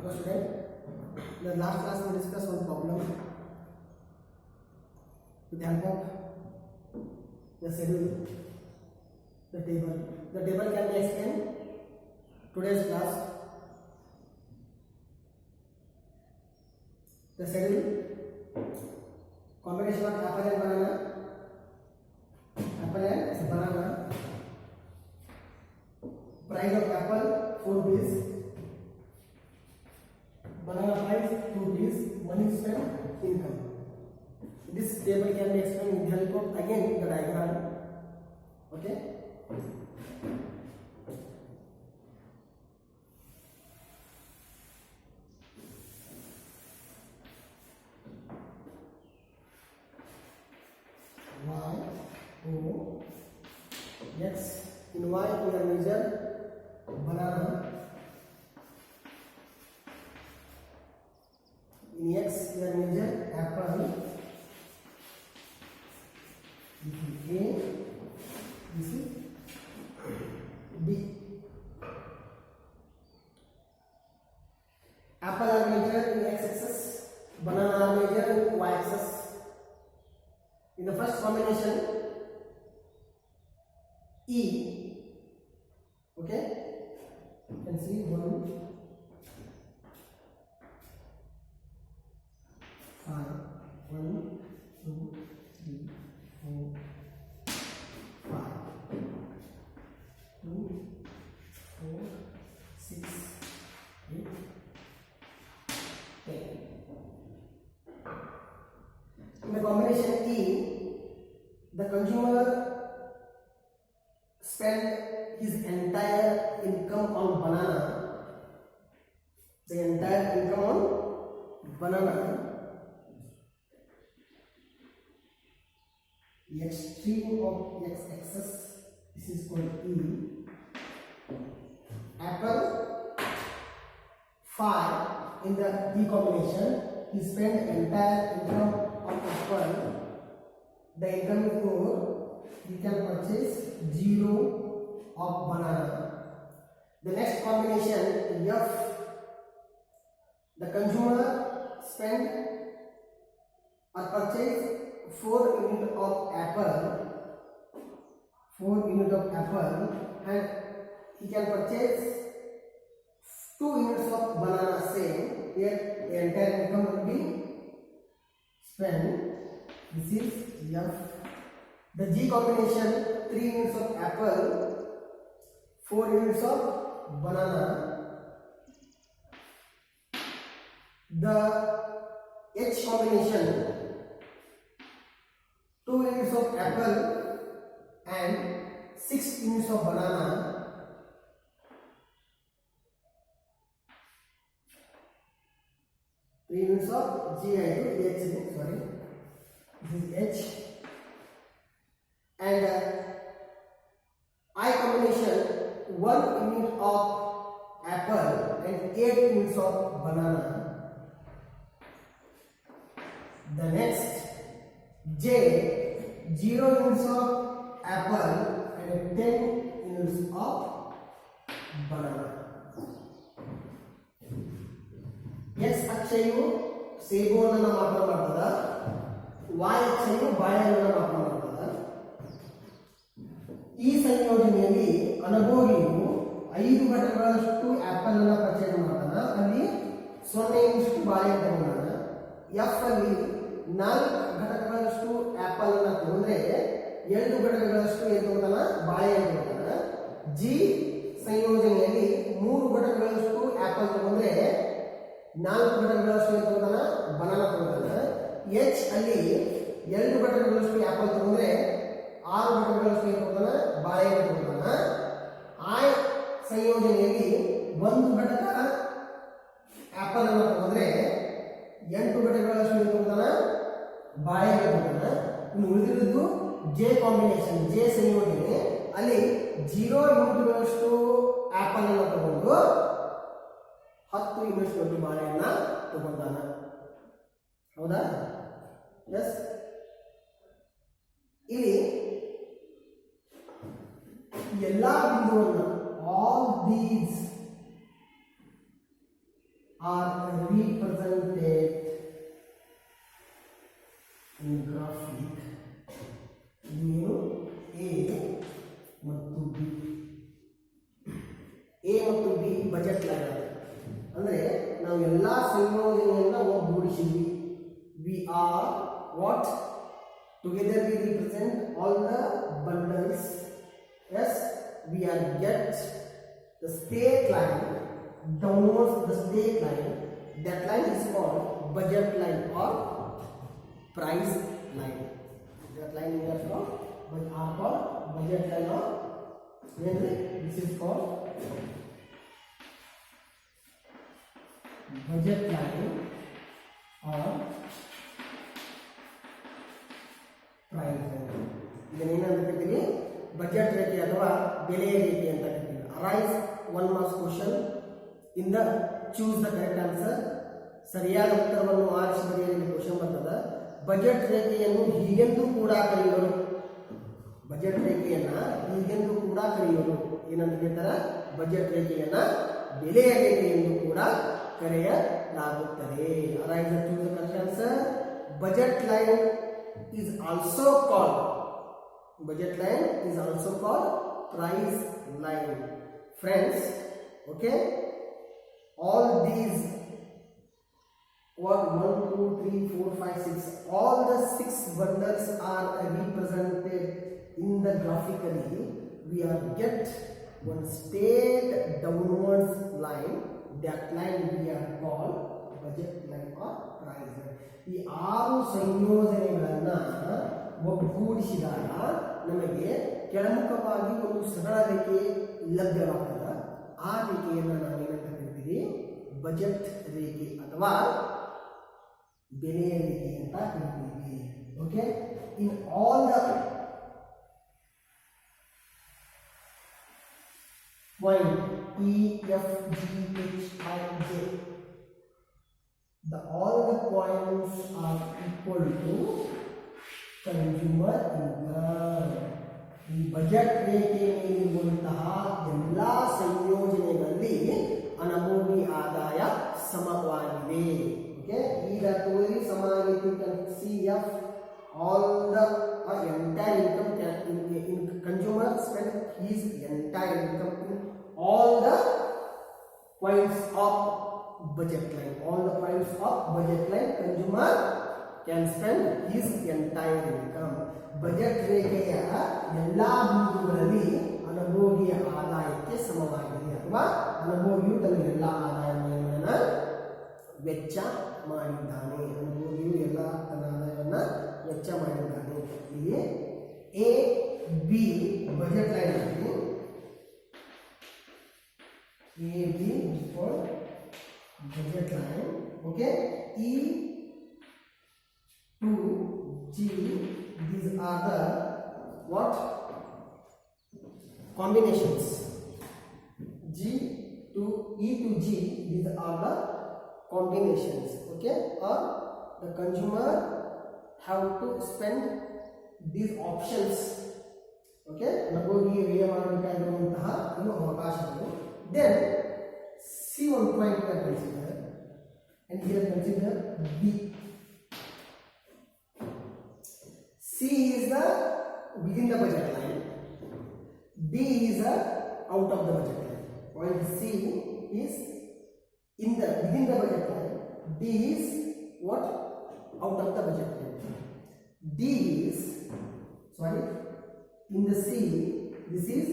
Hello student. In the last class we discussed one problem with the help of the schedule, the table. The table can be explained today's class. The schedule: combination of apple and banana, price of apple 4 rupees, banana price 2 rupees, money spent, income. This table can be explained with the help of again the diagram. Okay. Y O X. In Y we are measure banana. In X we are measure apple. This is A. This is B. Apple are measured in X axis. Banana are measured in Y axis. In the first combination, E, okay, you can see 1, 5, 1, 2, 3, 4, 5, 2, 4, 6, 8, 10. In the combination E, the consumer spent his entire income on banana. The entire income on banana. The extreme of X axis, this is called E. Apple 5 in the D combination, he spent entire income on apple. The income is 4, he can purchase 0 of banana. The next combination F, the consumer spent or purchase 4 unit of apple, and he can purchase 2 units of banana. Same here, the entire income will be spent. This is F. The G combination, 3 units of apple, 4 units of banana. The H combination, 2 units of apple and 6 units of banana. Three units of G into H. Sorry, this is H. And I combination, 1 unit of apple and 8 units of banana. The next J, 0 units of apple and 10 units of banana. X ಅಕ್ಷಯು ಸೇಬುವನ್ನು ಮಾತ್ರ ಮಾಡ್ತದ, Y ಅಕ್ಷಯು ಬಾಳೆಹಣ್ಣನ್ನು ಮಾತ್ರ ಮಾಡ್ತದ. ಈ ಸಂಯೋಜನೆಯಲ್ಲಿ ಅನುಭೋಗಿಯು 5 ಘಟಕಗಳಷ್ಟು apple ಅನ್ನು purchase ಮಾಡ್ತಾನ, ಅಲ್ಲಿ 0 unit ಬಾಳೆಹಣ್ಣು ತಗೊಂಡಾನ. ಎಫ್ ಅಲ್ಲಿ 4 ಘಟಕಗಳಷ್ಟು ಆಪಲ್ ಅನ್ನು ತಗೊಂಡ್ರೆ 2 ಘಟಕಗಳಷ್ಟು ಏನು ತಗೋತಾನ, ಬಾಳೆಹಣ್ಣು ತಗೋತಾನ. ಜಿ ಸಂಯೋಜನೆಯಲ್ಲಿ 3 ಘಟಕಗಳಷ್ಟು ಆಪಲ್ ತಗೊಂಡ್ರೆ 4 ಘಟಕಗಳಷ್ಟು ಏನು ತಗೋತಾನ, ಬನಾನಾ ತಗೋತಾನ. ಎಚ್ ಅಲ್ಲಿ 2 ಘಟಕಗಳಷ್ಟು ಆಪಲ್ ತಗೊಂಡ್ರೆ 6 ಘಟಕಗಳಷ್ಟು ಏನು ತಗೋತಾನ, ಬಾಳೆಹಣ್ಣು ತಗೋತಾನ. ಐ ಸಂಯೋಜನೆಯಲ್ಲಿ 1 ಘಟಕ ಆಪಲ್ ಅನ್ನು ತಗೊಂಡ್ರೆ 8 ಘಟಕಗಳಷ್ಟು ಏನು ತಗೋತಾನ, ಬಾಳೆಹಣ್ಣು ತಗೋತಾನ. ಇನ್ನು ಉಳಿದಿರುವುದು ಜೆ ಕಾಂಬಿನೇಷನ್, ಜೆ ಸಂಯೋಜನೆ, ಅಲ್ಲಿ 0 ಯೂನಿಟ್ಗಳಷ್ಟು ಆಪಲ್ ಅನ್ನು ತಗೊಂಡು 10 ಯೂನಿಟ್ಗಳಷ್ಟು ಬಾಳೆಹಣ್ಣ ತಗೊಂಡಾನ. ಹೌದಾ? ಎಸ್. ಇಲ್ಲಿ ಎಲ್ಲಾ ಬಿಂದುವನ್ನು, all these are represented in graphic. ಏನು ಎ ಮತ್ತು ಬಿ. ಎ ಮತ್ತು ಬಿ ಬಜೆಟ್ ಲೈನ್ ಅಂದರೆ ನಾವು ಎಲ್ಲ ಸಂಯೋಜನೆಯನ್ನು ಒಗ್ಗೂಡಿಸಿದ್ವಿ. We are what together we represent all the bundles. Yes, we are get the state line downwards the state line. That line is called budget line or price line. That line is called budget line or this is called budget line or price. ಇದನ್ನೇನಂತ ಕರಿತೀವಿ? ಬಜೆಟ್ ರೇಖೆ ಅಥವಾ ಬೆಲೆಯ ರೇಖೆ ಅಂತ ಕರಿತೀವಿ. Arise 1 marks question ಇಂದ ಚೂಸ್ ದ ಕರೆಕ್ಟ್ ಆನ್ಸರ್. ಸರಿಯಾದ ಉತ್ತರವನ್ನು ಆರಿಸಿ ಬರೆಯಲು ಕ್ವಶನ್ ಬರ್ತದೆ. ಬಜೆಟ್ ರೇಖೆಯನ್ನು ಹೀಗೆಂದು ಕೂಡ ಕರೆಯುವರು. ಬಜೆಟ್ ರೇಖೆಯನ್ನ ಹೀಗೆಂದು ಕೂಡ ಕರೆಯುವರು. ಏನಂತ ಹೇಳ್ತಾರೆ? ಬಜೆಟ್ ರೇಖೆಯನ್ನ ಬೆಲೆಯ ರೇಖೆ ಎಂದು ಕೂಡ ಕರೆಯಲಾಗುತ್ತದೆ. Arise choose the correct answer. Budget line is also called price line. Friends, okay, all these 1 2 3 4 5 6 all the 6 bundles are represented in the graphically. We are get one straight downwards line. That line we are called budget line or price line. ಈ 6 ಸಂಯೋಜನೆಗಳನ್ನು ಒಗ್ಗೂಡಿಸಿದಾಗ ನಮಗೆ ಕೆಳಮುಖವಾಗಿ ಒಂದು ಸರಳ ರೇಖೆ ಲಭ್ಯವಾಗ್ತದೆ. ಆ ರೇಖೆಯನ್ನು ನಾವೇನಂತ ಕರಿತೀವಿ? ಬಜೆಟ್ ರೇಖೆ ಅಥವಾ ಬೆಲೆಯ ರೇಖೆ ಅಂತ ಕರಿತೀವಿ. Okay, in all the point E, F, G, H, I, J, all the points are equal to consumer income. ಈ ಬಜೆಟ್ ರೇಖೆ ಮೇಲಿರುವಂತಹ ಎಲ್ಲ ಸಂಯೋಜನೆಗಳಲ್ಲಿ ಅನುಭವಿ ಆದಾಯ ಸಮವಾಗಿದೆ. ಓಕೆ, ಈಗ ತೋರಿ ಸಮಾನವಾಗಿ see if all the entire income consumer spend his entire income in all the points of budget line. All the points of budget line consumer can spend his entire income. Budget ರೇಖೆಯ ಎಲ್ಲ ಬಿಂದುಗಳಲ್ಲಿ ಅನುಭೋಗಿಯ ಆದಾಯಕ್ಕೆ ಸಮವಾಗಿದೆ ಅಥವಾ ಅನುಭೋಗಿಯು ತನ್ನ ಎಲ್ಲ ಆದಾಯವನ್ನು ವೆಚ್ಚ ಮಾಡಿದ್ದಾನೆ. ಅನುಭೋಗಿಯು ಎಲ್ಲ ತನ್ನ ಆದಾಯವನ್ನು ವೆಚ್ಚ ಮಾಡಿದ್ದಾನೆ. ಇಲ್ಲಿ ಎ ಬಿ ಬಜೆಟ್ ಲೈನ್ ಆಗಿ A B for budget line. Okay, E to G, these are the what combinations. G to E to G, these are the combinations. Okay, or the consumer have to spend these options. Okay, ನಮಗೆ ವ್ಯಯ ಮಾಡಬೇಕಾಗಿರುವಂತಹ ಇನ್ನು ಅವಕಾಶಗಳು. Then see one point we are consider, and here consider B. C is the within the budget line, D is the out of the budget line. Point C is in the within the budget line, D is what? Out of the budget line. D is in the C, this is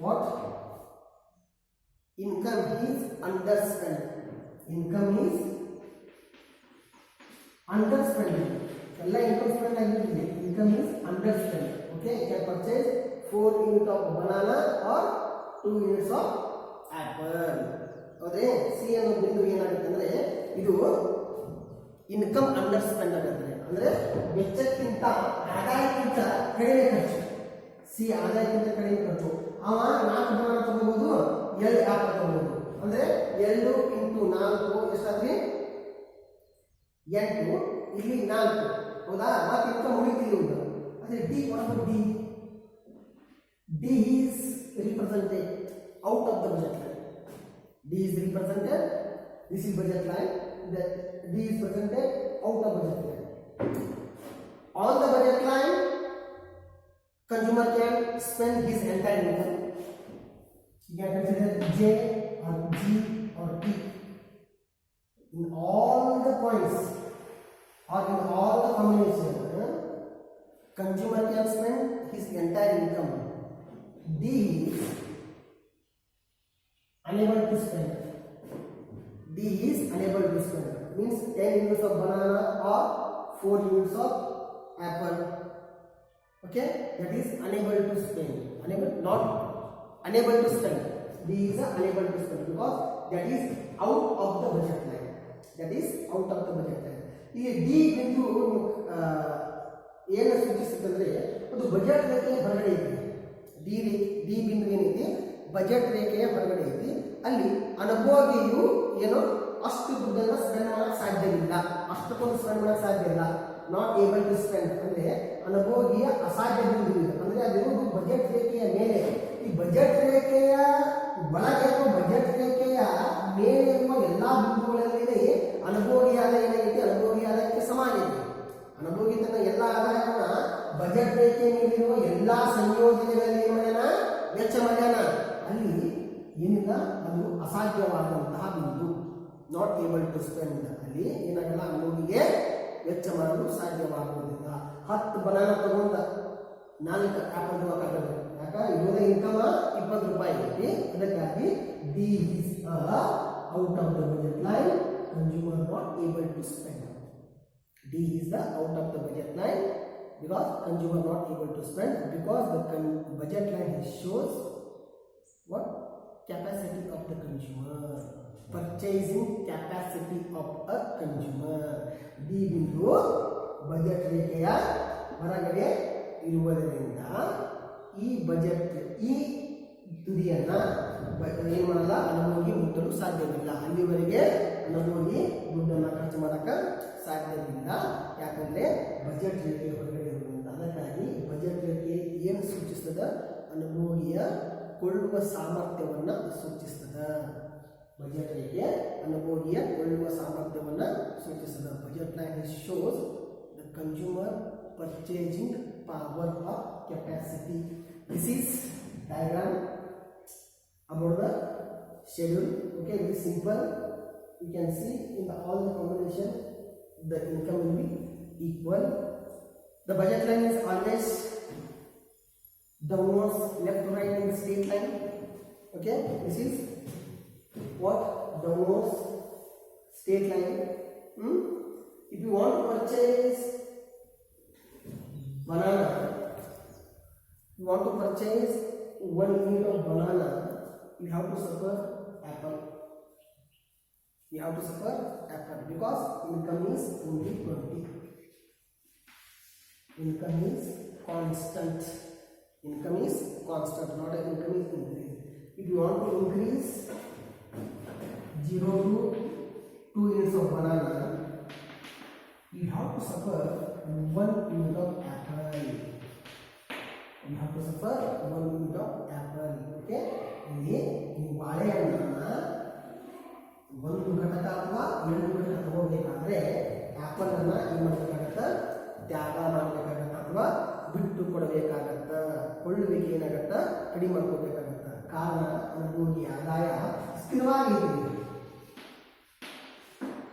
what? Income is underspent. Income is underspending. ಎಲ್ಲ income spend ಆಗಿರುತ್ತೆ. Income is underspent. Okay, you can purchase 4 units of banana or 2 units of apple. ಹೌದ್ರೆ C ಅನ್ನೋ ಬಿಂದು ಏನಾಗುತ್ತೆ ಅಂದ್ರೆ ಇದು income ಅಂಡರ್ಸ್ಪೆಂಡ್ ಆಗುತ್ತೆ. ಅಂದ್ರೆ ವೆಚ್ಚಕ್ಕಿಂತ ಆದಾಯಕ್ಕಿಂತ ಕಡಿಮೆ ಖರ್ಚು. ಸಿ ಆದಾಯಕ್ಕಿಂತ ಕಡಿಮೆ ಖರ್ಚು. ಅವ 4 banana ತಗೋಬಹುದು, 2 ಆಪಲ್ ತಗೋಬಹುದು. ಅಂದ್ರೆ 2 × 4 ಎಷ್ಟಾದ್ರಿ 8, ಇಲ್ಲಿ 4. ಹೌದಾ? ಮತ್ತೆ ಇನ್ಕಮ್ ಉಳಿತಿಲ್ಲ. ಅದೇ ಡಿ ಕೊಡಬಹುದು. D is represented out of the budget line. D is represented This is budget line. That D is presented out of budget line. On the budget line, consumer can spend his entire income. You can consider J or G or T. In all the points or in all the combinations, consumer can spend his entire income. D is unable to spend. D is unable to spend. Means 10 units of banana or 4 units of apple. Okay, that is unable to spend. Unable to spend. D is unable to spend because that is out of the budget line. That is out of the budget line. ಈಗ D ಬಿಂದು ಏನು ಸೂಚಿಸುತ್ತಂದ್ರೆ ಅದು budget ರೇಖೆಯ ಹೊರಗಡೆ ಇದೆ. D ಬಿಂದು ಏನೈತಿ budget ರೇಖೆಯ ಹೊರಗಡೆ ಐತಿ. ಅಲ್ಲಿ ಅನುಭೋಗಿಯು ಏನು ಅಷ್ಟು ದುಡ್ಡನ್ನು ಸ್ಪೆಂಡ್ ಮಾಡಕ್ಕೆ ಸಾಧ್ಯವಿಲ್ಲ, ಅಷ್ಟಕ್ಕೊಂದು ಸ್ಪೆಂಡ್ ಮಾಡಕ್ಕೆ ಸಾಧ್ಯ ಇಲ್ಲ. ನಾಟ್ ಏಬಲ್ ಟು ಸ್ಪೆಂಡ್ ಅಂದ್ರೆ ಅನುಭೋಗಿಯ ಅಸಾಧ್ಯ ಬಿಂದು ಇದೆ. ಅಂದ್ರೆ ಅದಿರುವುದು ಬಜೆಟ್ ರೇಖೆಯ ಮೇಲೆ. ಈ ಬಜೆಟ್ ರೇಖೆಯ ಒಳಗೆ ಬಜೆಟ್ ರೇಖೆಯ ಮೇಲೆ ಇರುವ ಎಲ್ಲಾ ಬಿಂದುಗಳಲ್ಲಿ ಅನುಭೋಗಿ ಆದಾಯ ಏನೈತಿ ಅನುಭೋಗಿ ಆದಾಯಕ್ಕೆ ಸಮಾನ ಇದೆ. ಅನುಭೋಗಿ ತನ್ನ ಎಲ್ಲ ಆದಾಯವನ್ನ ಬಜೆಟ್ ರೇಖೆಯ ಮೇಲಿರುವ ಎಲ್ಲಾ ಸಂಯೋಜನೆಗಳಲ್ಲಿ ಏನು ಮಾಡ್ಯಾನ ವೆಚ್ಚ ಮಾಡ್ಯಾನ. ಅಲ್ಲಿ ಏನಿಲ್ಲ ಅದು ಅಸಾಧ್ಯವಾದಂತಹ ಬಿಂದು, ನಾಟ್ ಏಬಲ್ ಟು ಸ್ಪೆಂಡ್. ಅಲ್ಲಿ ಏನಾಗಲ್ಲ ಅನುಭೋಗಿಗೆ ವೆಚ್ಚ ಮಾಡಲು ಸಾಧ್ಯವಾಗುವುದಿಲ್ಲ. 10 ಬನಾನಾ ತಗೊಂಡ 4 ಆಪಲ್ ತಗೋಕಾಗಲ್ಲ. ಯಾಕ ಇರೋದೇ ಇನ್ಕಮ್ 20 ರೂಪಾಯಿ ಐತಿ. ಅದಕ್ಕಾಗಿ D is out of the budget line, consumer not able to spend. D is the out of the budget line because consumer not able to spend, because the budget line shows what capacity of the consumer, purchasing capacity of a consumer. D ಬಿಂದು budget ರೇಖೆಯ ಹೊರಗಡೆ ಇರುವುದರಿಂದ ಈ budget ಈ ತುದಿಯನ್ನ ಏನು ಮಾಡಲ್ಲ ಅನುಭೋಗಿ ಮುಟ್ಟಲು ಸಾಧ್ಯವಿಲ್ಲ. ಅಲ್ಲಿವರೆಗೆ ಅನುಭೋಗಿ ದುಡ್ಡನ್ನು ಖರ್ಚು ಮಾಡಕ್ಕೆ ಸಾಧ್ಯವಿಲ್ಲ. ಯಾಕಂದ್ರೆ ಬಜೆಟ್ ರೇಖೆ ಹೊರಗಡೆ ಇರುವುದರಿಂದ. ಅದಕ್ಕಾಗಿ ಬಜೆಟ್ ರೇಖೆ ಏನು ಸೂಚಿಸ್ತದ ಅನುಭೋಗಿಯ ಕೊಳ್ಳುವ ಸಾಮರ್ಥ್ಯವನ್ನು ಸೂಚಿಸ್ತದ. ಬಜೆಟ್ ರೇಖೆ ಅನುಭೋಗಿಯ ಕೊಳ್ಳುವ ಸಾಮರ್ಥ್ಯವನ್ನು ಸೂಚಿಸ್ತದ. Budget line shows the consumer purchasing power of capacity. This is diagram about the schedule. Okay, very simple. You can see in all the combination the income will be equal. The budget line is always downwards, left to right in straight line. Okay, this is what downwards straight line. If you want to purchase banana, you want to purchase 1 unit of banana, you have to suffer apple. You have to suffer apple because income is only 20. Income is constant. Income is constant, not an income is increase. If you want to increase 0 to 2 units of banana, you have to suffer 1 unit of apple. You have to suffer 1 unit of apple. Okay, ಇಲ್ಲಿ ನೀವು ಬಾಳೆಹಣ್ಣನ್ನ 1 ಘಟಕ ಅಥವಾ 2 ಘಟಕ ತಗೋಬೇಕಾದ್ರೆ apple ಅನ್ನ ಏನು ಮಾಡಬೇಕಾಗತ್ತ ತ್ಯಾಗ ಮಾಡಬೇಕಾಗತ್ತ ಅಥವಾ ಬಿಟ್ಟು ಕೊಡಬೇಕಾಗತ್ತ. ಕೊಳ್ಳುವಿಕೆ ಏನಾಗತ್ತ ಕಡಿಮೆ ಮಾಡ್ಕೋಬೇಕಾಗತ್ತ. ಕಾರಣ ಅನುಭೋಗಿ ಆದಾಯ ಸ್ಥಿರವಾಗಿದೆ.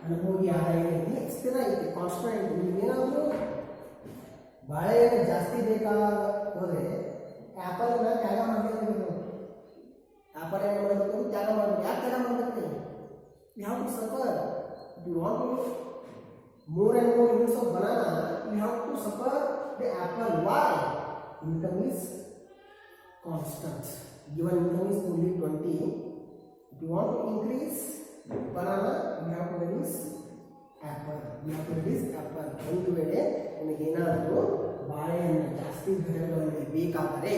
ಅನುಭೋಗಿ ಆದಾಯ ಸ್ಥಿರ ಐತಿ, ಕಾನ್ಸ್ಟೆಂಟ್. ನಿಮ್ಗೇನಾದರೂ ಬಾಳೆಹಣ್ಣು ಜಾಸ್ತಿ ಬೇಕಾದ ಹೋದ್ರೆ ಆಪಲ್ನ ತ್ಯಾಗ ಮಾಡಬೇಕು. ಆಪಲ್ ಏನು ಮಾಡಬೇಕು ತ್ಯಾಗ ಮಾಡಬೇಕು. ಯಾಕೆ ತ್ಯಾಗ ಮಾಡಬೇಕು? You have to suffer. You want to more and more units of banana, you have to suffer the apple. Why? Income is constant. Given income is only 20. If you want to increase banana, you have to reduce apple. You have to reduce apple. ಒಂದು ವೇಳೆ ನಿಮಗೆ ಏನಾದರೂ ಬಾಳೆಹಣ್ಣು ಜಾಸ್ತಿ ಘಟಕಗಳಲ್ಲಿ ಬೇಕಾದರೆ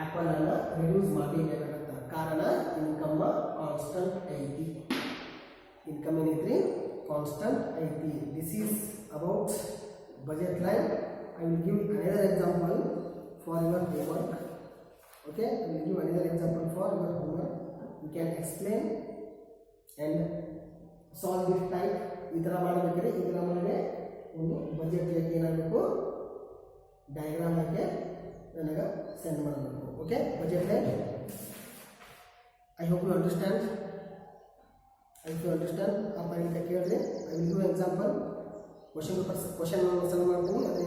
apple ಅನ್ನು reduce ಮಾಡಬೇಕಾಗುತ್ತೆ. ಕಾರಣ ಇನ್ಕಮ್ ಕಾನ್ಸ್ಟಂಟ್ ಐತಿ. ಇನ್ಕಮ್ ಏನೈತ್ರಿ constant IP. This is about budget line. I will give another example for your homework. Okay, I will give another example for your homework. You can explain and solve this type ಈ ಥರ ಮಾಡಬೇಕಾದ್ರೆ ಇದರ ಮೇಲೆ ಒಂದು budget ಏನಾಗಬೇಕು diagram ಹಾಕಿ ನನಗೆ send ಮಾಡಬೇಕು. Okay, budget line. I hope you understand. ಅಪ್ಪ ಇಂತ ಕೇಳಿದ್ರೆ I will give example question solve ಮಾಡ್ತೀನಿ. ಅದೇ